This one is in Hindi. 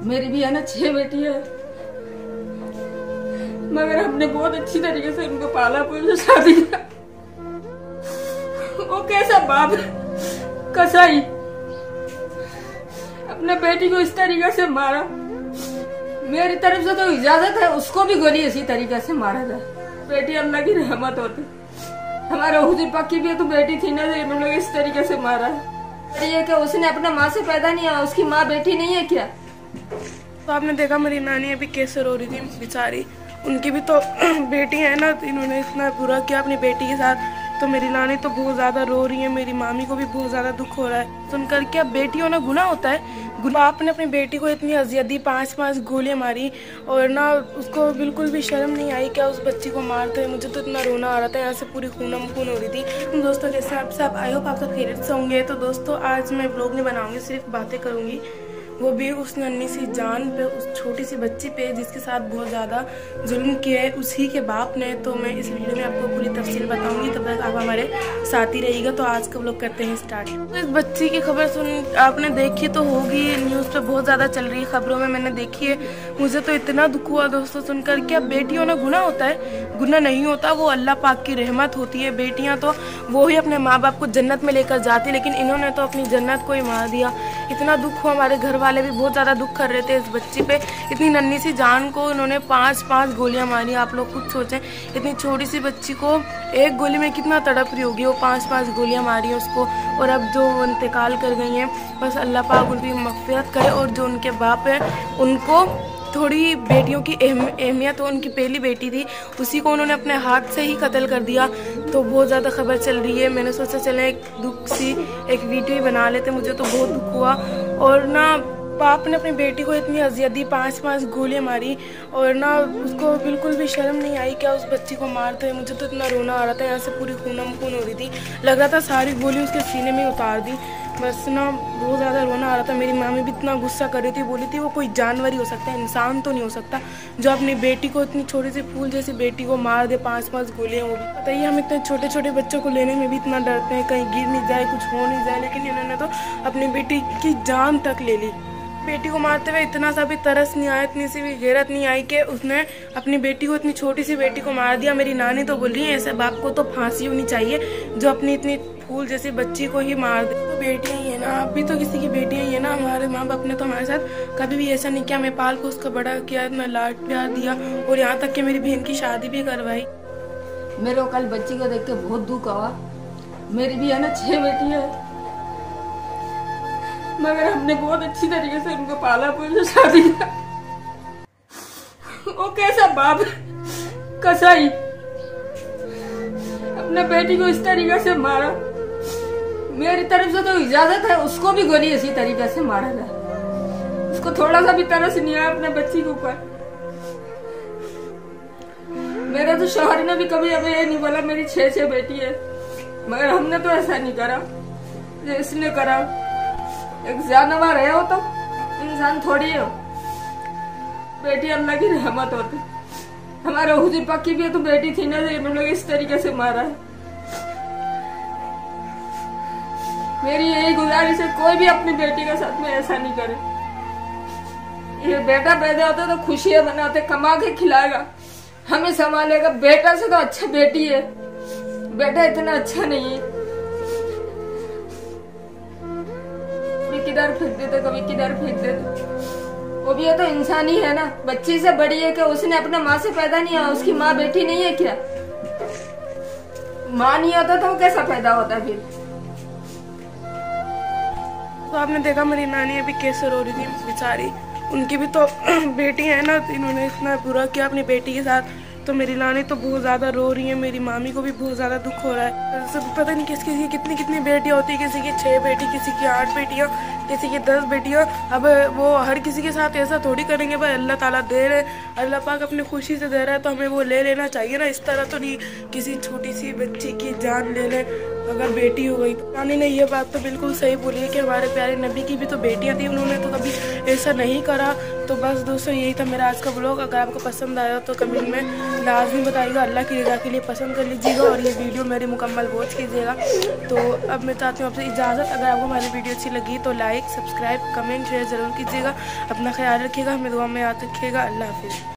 मेरी भी है ना 6 बेटी है, मगर हमने बहुत अच्छी तरीके से उनको पाला पोसा शादी किया। वो कैसा बाप कसाई अपने बेटी को इस तरीके से मारा। मेरी तरफ से तो इजाजत है उसको भी गोली इसी तरीके से मारा जाए। बेटी अल्लाह की रहमत होती, हमारे हुजूर पाक की भी तो बेटी थी ना, इन लोग इस तरीके से मारा है। ये क्या उसने अपने माँ से पैदा नहीं हुआ, उसकी माँ बेटी नहीं है क्या? तो आपने देखा मेरी नानी अभी कैसे रो रही थी बेचारी, उनकी भी तो बेटी है ना, तो इन्होंने इतना बुरा किया अपनी बेटी के साथ। तो मेरी नानी तो बहुत ज़्यादा रो रही है, मेरी मामी को भी बहुत ज़्यादा दुख हो रहा है सुनकर। क्या बेटी होना गुनाह होता है? बाप ने अपनी बेटी को इतनी अजियत दी, 5 गोलियां मारी और ना उसको बिल्कुल भी शर्म नहीं आई क्या उस बच्ची को मारते हैं। मुझे तो इतना रोना आ रहा था, यहाँ से पूरी खूनम खून हो रही थी। तो दोस्तों जैसे आप सब आई होप आप सब खैरियत से होंगे। तो दोस्तों आज मैं व्लॉग नहीं बनाऊंगी, सिर्फ बातें करूंगी, वो भी उस नन्ही सी जान पे, उस छोटी सी बच्ची पे जिसके साथ बहुत ज़्यादा जुल्म किया है उसी के बाप ने। तो मैं इस वीडियो में आपको पूरी तफसील बताऊंगी, तब तक आप हमारे साथ ही रहिएगा। तो आज का व्लॉग करते हैं स्टार्ट। तो इस बच्ची की खबर सुन आपने देखी तो होगी, न्यूज़ पे बहुत ज़्यादा चल रही है, खबरों में मैंने देखी है। मुझे तो इतना दुख हुआ दोस्तों सुनकर। क्या बेटी होना गुनाह होता है? गुनाह नहीं होता, वो अल्लाह पाक की रहमत होती है। बेटियाँ तो वो ही अपने माँ बाप को जन्नत में लेकर जाती, लेकिन इन्होंने तो अपनी जन्नत को ही मार दिया। इतना दुख हुआ, हमारे घर वाले भी बहुत ज़्यादा दुख कर रहे थे इस बच्ची पे। इतनी नन्ही सी जान को इन्होंने 5 गोलियां मारी। आप लोग खुद सोचें, इतनी छोटी सी बच्ची को एक गोली में कितना तड़प रही होगी। वो 5 गोलियां मारी उसको, और अब जो इंतकाल कर गई हैं, बस अल्लाह पाक उनकी मग़फ़िरत करे। और जो उनके बाप है उनको थोड़ी बेटियों की अहमियत हो। उनकी पहली बेटी थी, उसी को उन्होंने अपने हाथ से ही कत्ल कर दिया। तो बहुत ज़्यादा खबर चल रही है। मैंने सोचा चले एक दुख सी एक वीडियो ही बना लेते, मुझे तो बहुत दुख हुआ। और ना बाप ने अपनी बेटी को इतनी अजियत दी, 5 गोलियां मारी और ना उसको बिल्कुल भी शर्म नहीं आई क्या उस बच्ची को मारते हैं। मुझे तो इतना रोना आ रहा था, यहाँ से पूरी खूनम खून हो रही थी। लग रहा था सारी गोली उसके सीने में उतार दी। बस ना बहुत ज़्यादा रोना आ रहा था। मेरी मामी भी इतना गुस्सा कर रही थी, बोली थी वो कोई जानवर ही हो सकता है, इंसान तो नहीं हो सकता जो अपनी बेटी को, इतनी छोटी सी फूल जैसी बेटी को मार दे 5 गोलियाँ। वो भी बताइए, हम इतने छोटे छोटे बच्चों को लेने में भी इतना डरते हैं, कहीं गिर नहीं जाए, कुछ हो नहीं जाए, लेकिन इन्होंने तो अपनी बेटी की जान तक ले ली। बेटी को मारते हुए इतना सा भी तरस नहीं आया, इतनी सी भी गैरत नहीं आई कि उसने अपनी बेटी को, इतनी छोटी सी बेटी को मार दिया। मेरी नानी तो बोल रही है ऐसे बाप को तो फांसी होनी चाहिए जो अपनी इतनी फूल जैसी बच्ची को ही मार दे। तो बेटियां ही है ना, आप भी तो किसी की बेटियां ही है ना। हमारे माँ बाप ने तो हमारे साथ कभी भी ऐसा नहीं किया, मैं पाल को उसका बड़ा किया, इतना लाड प्यार दिया, और यहाँ तक कि मेरी बहन की शादी भी करवाई। मेरे को कल बच्ची को देख के बहुत दुख हुआ। मेरी भी है ना 6 बेटी है, मगर हमने बहुत अच्छी तरीके से उनको पाला पोसा शादी किया। वो कैसा बाप कसाई अपने बेटी को इस तरीके से मारा। मेरी तरफ से तो इजाजत है उसको भी गोली इसी तरीके से मारा जाए। उसको थोड़ा सा भी तरस नहीं आया अपने बच्ची के ऊपर। मेरे तो शौहर ने भी कभी हमें ये नहीं बोला मेरी 6 बेटी है, मगर हमने तो ऐसा नहीं करा जो इसने करा। एक जानवर है वो, तो इंसान थोड़ी है। बेटी अल्लाह की रहमत होती, हमारे हुजूर पाक की भी तो बेटी थी ना, इन लोग इस तरीके से मारा है। मेरी यही गुजारिश है, कोई भी अपनी बेटी के साथ में ऐसा नहीं करे। ये बेटा पैदा होता तो खुशियां बनाते, कमा के खिलाएगा, हमें संभालेगा। बेटा से तो अच्छा बेटी है, बेटा इतना अच्छा नहीं है। किधर फेंक देते, कभी किधर फेंक देते। वो भी है तो इंसान ही है ना, बच्ची से बड़ी है कि उसने अपने माँ से पैदा नहीं हुआ, उसकी माँ बेटी नहीं है क्या? माँ नहीं होता तो वो कैसा पैदा होता फिर? तो आपने देखा मेरी नानी अभी कैसे रो रही थी बेचारी, उनकी भी तो बेटी है ना, तो इन्होंने इतना बुरा किया अपनी बेटी के साथ। तो मेरी नानी तो बहुत ज़्यादा रो रही है, मेरी मामी को भी बहुत ज़्यादा दुख हो रहा है। सब पता नहीं किसकी कितनी बेटियाँ होती है, किसी की 6 बेटी, किसी की 8 बेटियाँ, किसी की 10 बेटियाँ। अब वो हर किसी के साथ ऐसा थोड़ी करेंगे भाई, अल्लाह ताला दे रहे, अल्लाह पाक अपनी खुशी से दे रहा है तो हमें वो ले लेना चाहिए ना। इस तरह तो नहीं किसी छोटी सी बच्ची की जान ले ले अगर बेटी हो गई। तो नानी ने ये बात तो बिल्कुल सही बोली है कि हमारे प्यारे नबी की भी तो बेटियाँ थी, उन्होंने तो कभी ऐसा नहीं करा। तो बस दोस्तों यही था मेरा आज का व्लॉग। अगर आपको पसंद आया तो कमेंट में लाजमी बताइएगा, अल्लाह की रज़ा के लिए पसंद कर लीजिएगा और ये वीडियो मेरी मुकम्मल वॉच कीजिएगा। तो अब मैं चाहती हूँ आपसे इजाज़त। अगर आपको हमारी वीडियो अच्छी लगी तो like like, subscribe, comment, share ज़रूर कीजिएगा। अपना ख्याल रखिएगा, हमें दुआ में याद रखिएगा। अल्लाह हाफिज़।